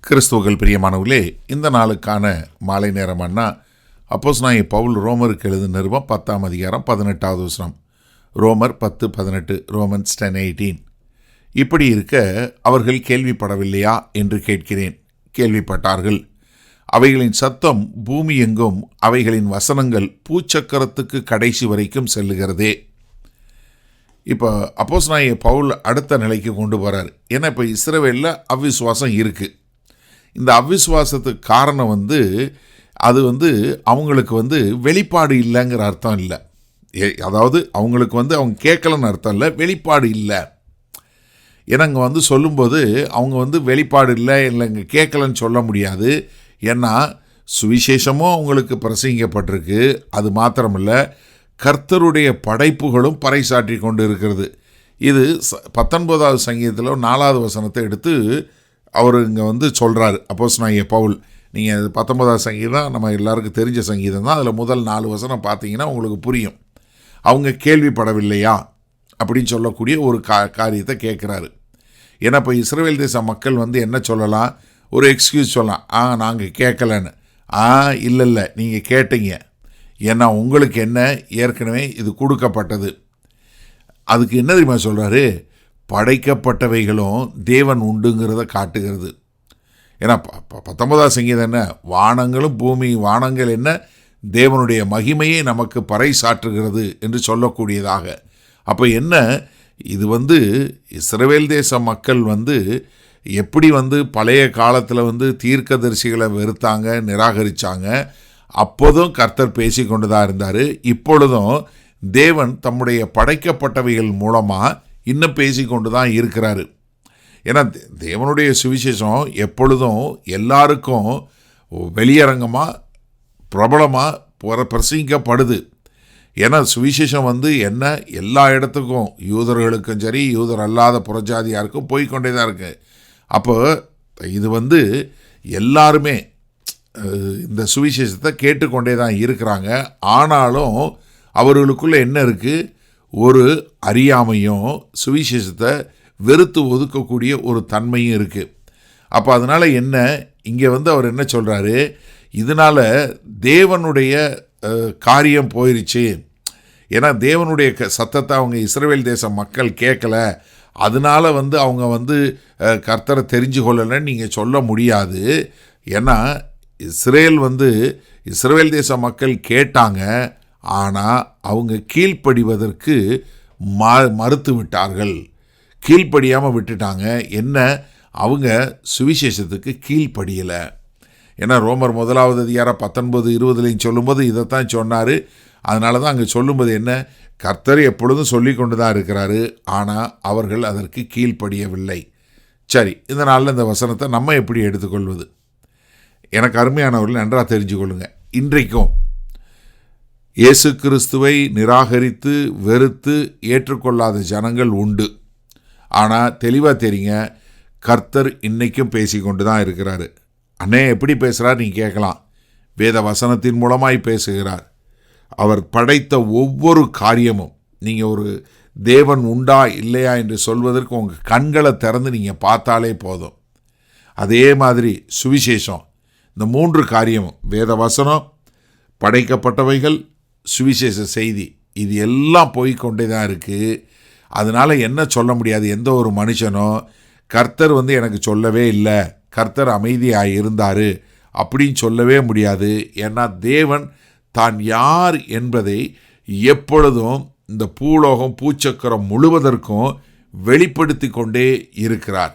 கிறிஸ்துவுக்குள் பிரியமானவர்களே, இந்த நாளுக்கான மாலை நேரம்னா அப்போஸ்தலனாகிய பவுல் ரோமருக்கு எழுதின நிருபம் 10ஆம் அதிகாரம் 18வது வசனம். ரோமர் 10:18, ரோமன்ஸ் 10:18. இப்படி இருக்க அவர்கள் கேள்விப்படவில்லையா என்று கேட்கிறேன். கேள்விப்பட்டார்கள். அவைகளின் சத்தம் பூமி எங்கும், அவைகளின் வசனங்கள் பூச்சக்கரத்துக்கு கடைசி வரைக்கும் செல்லுகிறதே. இப்போ அப்போஸ்தலனாகிய பவுல் அடுத்த நிலைக்கு கொண்டு போகிறார். ஏன்னா இப்போ இஸ்ரவேலில் அவ்விசுவாசம் இருக்குது. இந்த அவ்விசுவாசத்துக்கு காரணம் அது அவங்களுக்கு வெளிப்பாடு இல்லைங்கிற அர்த்தம் இல்லை. அதாவது அவங்களுக்கு அவங்க கேட்கலன்னு அர்த்தம் இல்லை, வெளிப்பாடு இல்லை. ஏன்னா இங்கே சொல்லும்போது அவங்க வெளிப்பாடு இல்லைங்க கேட்கலன்னு சொல்ல முடியாது. ஏன்னா சுவிசேஷமும் அவங்களுக்கு பிரசங்கிக்கப்பட்டிருக்கு. அது மாத்திரமில்லை, கர்த்தருடைய படைப்புகளும் பறைசாற்றி கொண்டு இருக்கிறது. இது 19வது சங்கீதத்தில் 4வது வசனத்தை எடுத்து அவர் இங்கே சொல்கிறார் அப்போஸ்தலனாகிய பவுல். நீங்கள் 19வது சங்கீதம் நம்ம எல்லாருக்கும் தெரிஞ்ச சங்கீதம் தான். அதில் முதல் 4 வசனம் பார்த்தீங்கன்னா உங்களுக்கு புரியும். அவங்க கேள்விப்படவில்லையா அப்படின்னு சொல்லக்கூடிய ஒரு காரியத்தை கேட்குறாரு. ஏன்னா இப்போ இஸ்ரவேல் தேச மக்கள் என்ன சொல்லலாம், ஒரு எக்ஸ்கியூஸ் சொல்லலாம், நாங்கள் கேட்கலன்னு. இல்லை நீங்கள் கேட்டீங்க. ஏன்னா உங்களுக்கு என்ன, ஏற்கனவே இது கொடுக்கப்பட்டது. அதுக்கு என்ன தெரியுமா சொல்கிறாரு, படைக்கப்பட்டவைகளும் தேவன் உண்டுங்கிறத காட்டுகிறது. ஏன்னா 19வது சங்கீதம் என்ன, வானங்களும் பூமி, வானங்கள் என்ன, தேவனுடைய மகிமையை நமக்கு பறைசாற்றுகிறது என்று சொல்லக்கூடியதாக. அப்போ என்ன, இது இஸ்ரவேல் தேச மக்கள் எப்படி பழைய காலத்தில் தீர்க்கதரிசிகளை வெறுத்தாங்க, நிராகரித்தாங்க. அப்போதும் கர்த்தர் பேசி கொண்டு தான் இருந்தார். இப்பொழுதும் தேவன் தம்முடைய படைக்கப்பட்டவைகள் மூலமாக இன்னும் பேசி கொண்டு தான் இருக்கிறாரு. ஏன்னா தேவனுடைய சுவிசேஷம் எப்பொழுதும் எல்லாருக்கும் வெளியரங்கமாக பிரபலமாக பிரசங்கிக்கப்படுது. ஏன்னா சுவிசேஷம் என்ன எல்லா இடத்துக்கும், யூதர்களுக்கும் சரி யூதர் அல்லாத புறஜாதியாருக்கும் போய்கொண்டே தான் இருக்கு. அப்போ இது எல்லாருமே இந்த சுவிசேஷத்தை கேட்டுக்கொண்டே தான் இருக்கிறாங்க. ஆனாலும் அவர்களுக்குள்ளே என்ன இருக்குது, ஒரு அறியாமையும் சுவிசேஷத்தை வெறுத்து ஒதுக்கக்கூடிய ஒரு தன்மையும் இருக்குது. அப்போ அதனால் என்ன, இங்கே அவர் என்ன சொல்கிறாரு, இதனால் தேவனுடைய காரியம் போயிடுச்சு. ஏன்னா தேவனுடைய சத்தத்தை அவங்க இஸ்ரவேல் தேச மக்கள் கேட்கல, அதனால் அவங்க கர்த்தரை தெரிஞ்சு கொள்ளலைன்னு நீங்கள் சொல்ல முடியாது. ஏன்னா இஸ்ரவேல் தேச மக்கள் கேட்டாங்க, ஆனால் அவங்க கீழ்ப்படிவதற்கு மறுத்து விட்டார்கள். கீழ்ப்படியாமல் விட்டுட்டாங்க. என்ன, அவங்க சுவிசேஷத்துக்கு கீழ்ப்படியலை. ஏன்னா ரோமர் 1வது அதிகாரம் 19-20 சொல்லும்போது இதைத்தான் சொன்னார். அதனால தான் அங்கே சொல்லும்போது என்ன, கர்த்தர் எப்பொழுதும் சொல்லி கொண்டு தான் இருக்கிறாரு, ஆனால் அவர்கள் அதற்கு கீழ்ப்படியவில்லை. சரி, இந்த நாளில் இந்த வசனத்தை நம்ம எப்படி எடுத்துக்கொள்வது? எனக்கு அருமையானவர்கள் நன்றாக தெரிஞ்சு கொள்ளுங்க. இன்றைக்கும் இயேசு கிறிஸ்துவை நிராகரித்து வெறுத்து ஏற்றுக்கொள்ளாத ஜனங்கள் உண்டு. ஆனால் தெளிவாக தெரியுங்க, கர்த்தர் இன்றைக்கும் பேசி கொண்டு தான் இருக்கிறாரு. அண்ணே எப்படி பேசுகிறார் நீங்கள் கேட்கலாம். வேத வசனத்தின் மூலமாய் பேசுகிறார். அவர் படைத்த ஒவ்வொரு காரியமும், நீங்கள் ஒரு தேவன் உண்டா இல்லையா என்று சொல்வதற்கு உங்கள் கண்களை திறந்து நீங்கள் பார்த்தாலே போதும். அதே மாதிரி சுவிசேஷம், இந்த 3 காரியமும், வேத வசனம், படைக்கப்பட்டவைகள், சுவிசேஷ செய்தி, இது எல்லாம் போய்கொண்டே தான் இருக்குது. அதனால் என்ன சொல்ல முடியாது, எந்த ஒரு மனுஷனும் கர்த்தர் எனக்கு சொல்லவே இல்லை, கர்த்தர் அமைதியாக இருந்தார் அப்படின்னு சொல்லவே முடியாது. ஏன்னா தேவன் தான் யார் என்பதை எப்பொழுதும் இந்த பூலோகம் பூச்சக்கரம் முழுவதற்கும் வெளிப்படுத்தி கொண்டே இருக்கிறார்.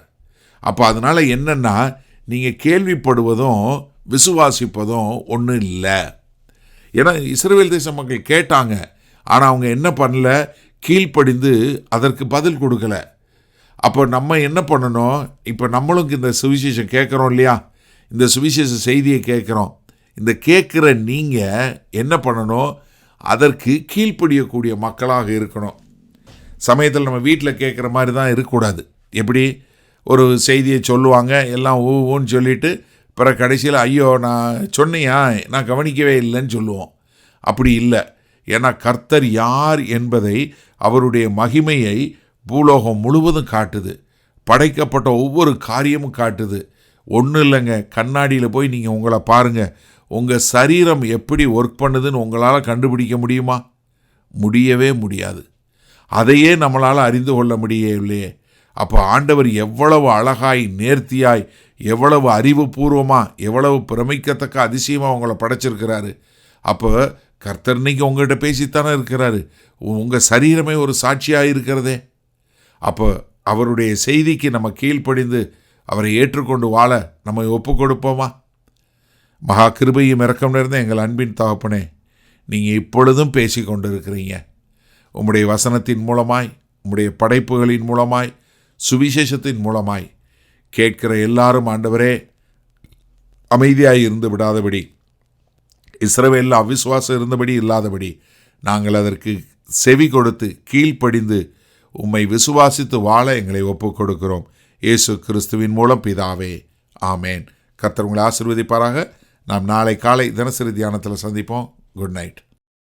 அப்போ அதனால் என்னென்னா, நீங்கள் கேள்விப்படுவதும் விசுவாசிப்பதும் ஒன்றும் இல்லை. ஏன்னா இஸ்ரவேல் தேச மக்கள் கேட்டாங்க, ஆனால் அவங்க என்ன பண்ணல, கீழ்ப்படிந்து அதற்கு பதில் கொடுக்கல. அப்போ நம்ம என்ன பண்ணணும், இப்போ நம்மளும் இந்த சுவிசேஷம் கேட்குறோம் இல்லையா, இந்த சுவிசேஷ செய்தியை கேட்குறோம். இந்த கேட்குற நீங்கள் என்ன பண்ணணும், அதற்கு கீழ்ப்படியக்கூடிய மக்களாக இருக்கணும். சமயத்தில் நம்ம வீட்டில் கேட்குற மாதிரி தான் இருக்கக்கூடாது. எப்படி, ஒரு செய்தியை சொல்லுவாங்க, எல்லாம் ஊன்னு சொல்லிவிட்டு பிறகு கடைசியில் ஐயோ நான் சொன்னியா, நான் கவனிக்கவே இல்லைன்னு சொல்லுவோம். அப்படி இல்லை. ஏன்னா கர்த்தர் யார் என்பதை, அவருடைய மகிமையை பூலோகம் முழுவதும் காட்டுது. படைக்கப்பட்ட ஒவ்வொரு காரியமும் காட்டுது. ஒன்றும் இல்லைங்க, கண்ணாடியில் போய் நீங்கள் உங்களை பாருங்கள். உங்கள் சரீரம் எப்படி ஒர்க் பண்ணுதுன்னு உங்களால் கண்டுபிடிக்க முடியுமா? முடியவே முடியாது. அதையே நம்மளால் அறிந்து கொள்ள முடியவில்லையே. அப்போ ஆண்டவர் எவ்வளவு அழகாய், நேர்த்தியாய், எவ்வளவு அறிவுபூர்வமாக, எவ்வளவு பிரமிக்கத்தக்க அதிசயமாக உங்களை படைச்சிருக்கிறாரு. அப்போ கர்த்தர் இன்னைக்கு உங்கள்கிட்ட பேசித்தானே இருக்கிறாரு. உங்கள் சரீரமே ஒரு சாட்சியாக இருக்கிறதே. அப்போ அவருடைய செய்திக்கு நம்ம கீழ்ப்படிந்து அவரை ஏற்றுக்கொண்டு வாழ நம்ம ஒப்பு கொடுப்போமா? மகா கிருபையும் இரக்கம் நிறைந்த எங்கள் அன்பின் தகப்பனே, நீங்கள் இப்பொழுதும் பேசி கொண்டு இருக்கிறீங்க. உம்முடைய வசனத்தின் மூலமாய், உம்முடைய படைப்புகளின் மூலமாய், சுவிசேஷத்தின் மூலமாய் கேட்கிற எல்லாரும் ஆண்டவரே அமைதியாய் இருந்து விடாதபடி, இஸ்ரவேலில் அவிசுவாசம் இருந்தபடி இல்லாதபடி, நாங்கள் அதற்கு செவி கொடுத்து கீழ்ப்படிந்து உம்மை விசுவாசித்து வாழ எங்களை ஒப்புக் கொடுக்கிறோம். இயேசு கிறிஸ்துவின் மூலம் பிதாவே, ஆமேன். கர்த்தர் உங்களை ஆசீர்வதிப்பாராக. நாம் நாளை காலை தினசரி தியானத்தில் சந்திப்போம். Good night.